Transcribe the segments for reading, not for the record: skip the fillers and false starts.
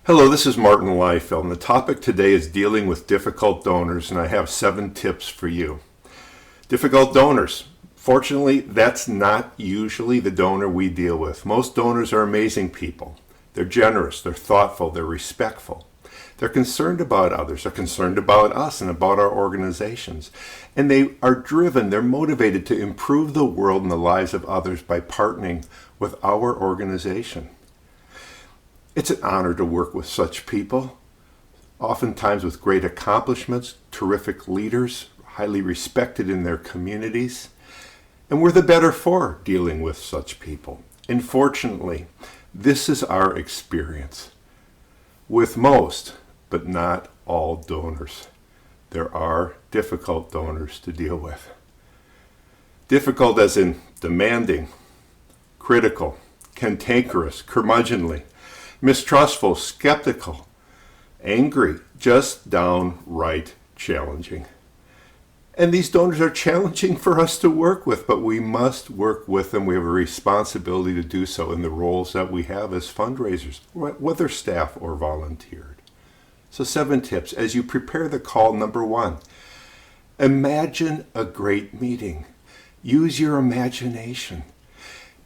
Hello, this is Martin Leifeld, and the topic today is dealing with difficult donors, and I have 7 tips for you. Difficult donors. Fortunately, that's not usually the donor we deal with. Most donors are amazing people. They're generous, they're thoughtful, they're respectful. They're concerned about others, they're concerned about us and about our organizations. And they are driven, they're motivated to improve the world and the lives of others by partnering with our organization. It's an honor to work with such people, oftentimes with great accomplishments, terrific leaders, highly respected in their communities, and we're the better for dealing with such people. And fortunately, this is our experience with most, but not all donors. There are difficult donors to deal with. Difficult as in demanding, critical, cantankerous, curmudgeonly, mistrustful, skeptical, angry, just downright challenging. And these donors are challenging for us to work with, but we must work with them. We have a responsibility to do so in the roles that we have as fundraisers, whether staff or volunteered. So 7 tips as you prepare the call. Number 1, imagine a great meeting. Use your imagination.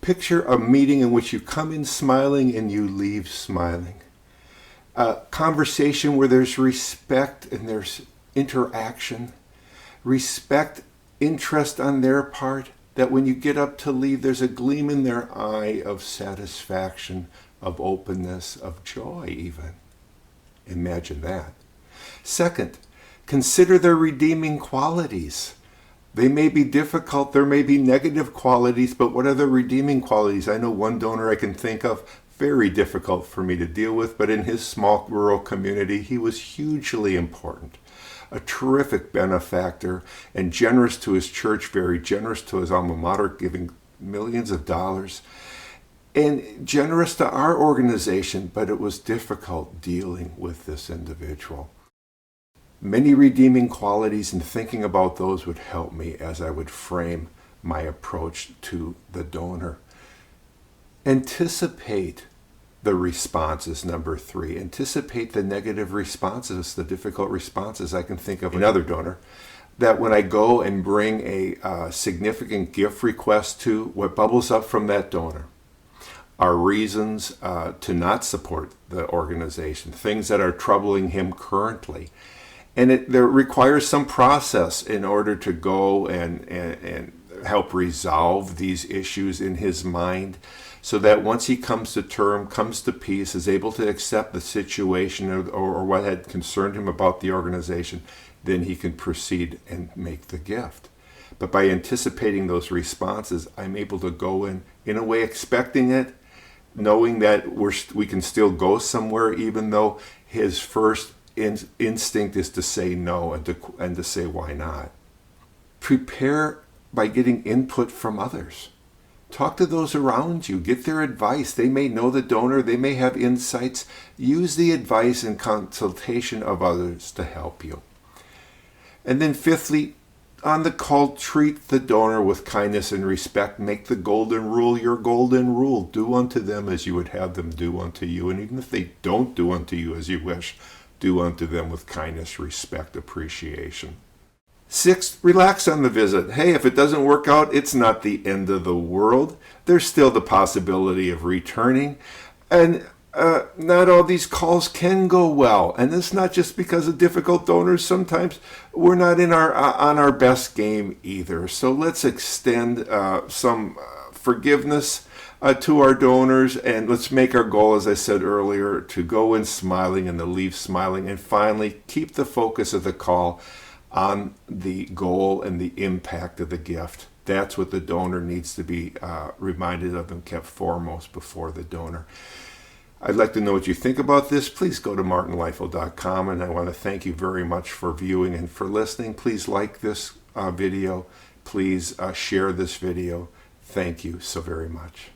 Picture a meeting in which you come in smiling and you leave smiling. A conversation where there's respect and there's interaction. Respect, interest on their part, that when you get up to leave, there's a gleam in their eye of satisfaction, of openness, of joy even. Imagine that. Second, consider their redeeming qualities. They may be difficult, there may be negative qualities, but what are the redeeming qualities? I know one donor I can think of, very difficult for me to deal with, but in his small rural community, he was hugely important. A terrific benefactor and generous to his church, very generous to his alma mater, giving millions of dollars, and generous to our organization, but it was difficult dealing with this individual. Many redeeming qualities, and thinking about those would help me as I would frame my approach to the donor. Anticipate the responses, number 3. Anticipate the negative responses, the difficult responses. I can think of another donor that when I go and bring a significant gift request to, what bubbles up from that donor are reasons to not support the organization, things that are troubling him currently. And there requires some process in order to go and help resolve these issues in his mind, so that once he comes to term, comes to peace, is able to accept the situation or what had concerned him about the organization, then he can proceed and make the gift. But by anticipating those responses, I'm able to go in a way expecting it, knowing that we can still go somewhere, even though his first instinct is to say no and to say why not. Prepare by getting input from others. Talk to those around you. Get their advice. They may know the donor. They may have insights. Use the advice and consultation of others to help you. And then 5thly, on the call, treat the donor with kindness and respect. Make the golden rule your golden rule. Do unto them as you would have them do unto you. And even if they don't do unto you as you wish, do unto them with kindness, respect, appreciation. 6th, relax on the visit. Hey, if it doesn't work out, it's not the end of the world. There's still the possibility of returning. And not all these calls can go well. And it's not just because of difficult donors. Sometimes we're not on our best game either. So let's extend some forgiveness to our donors, and let's make our goal, as I said earlier, to go in smiling and to leave smiling. And finally, keep the focus of the call on the goal and the impact of the gift. That's what the donor needs to be reminded of and kept foremost before the donor. I'd like to know what you think about this. Please go to martinleifeld.com, and I want to thank you very much for viewing and for listening. Please like this video. Please share this video. Thank you so very much.